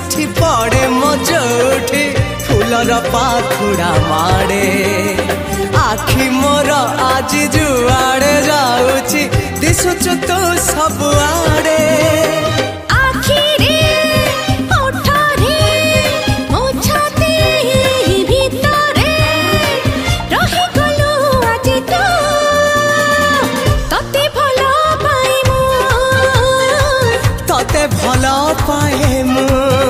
ସେଠି ପଡେ ମୋ ଚୋଠି ଫୁଲର ପାଖୁଡା ମାଡେ आखि मोर आज जुआड़े जाऊची दिशुचु तू सबुआड़े तते भल पाए मु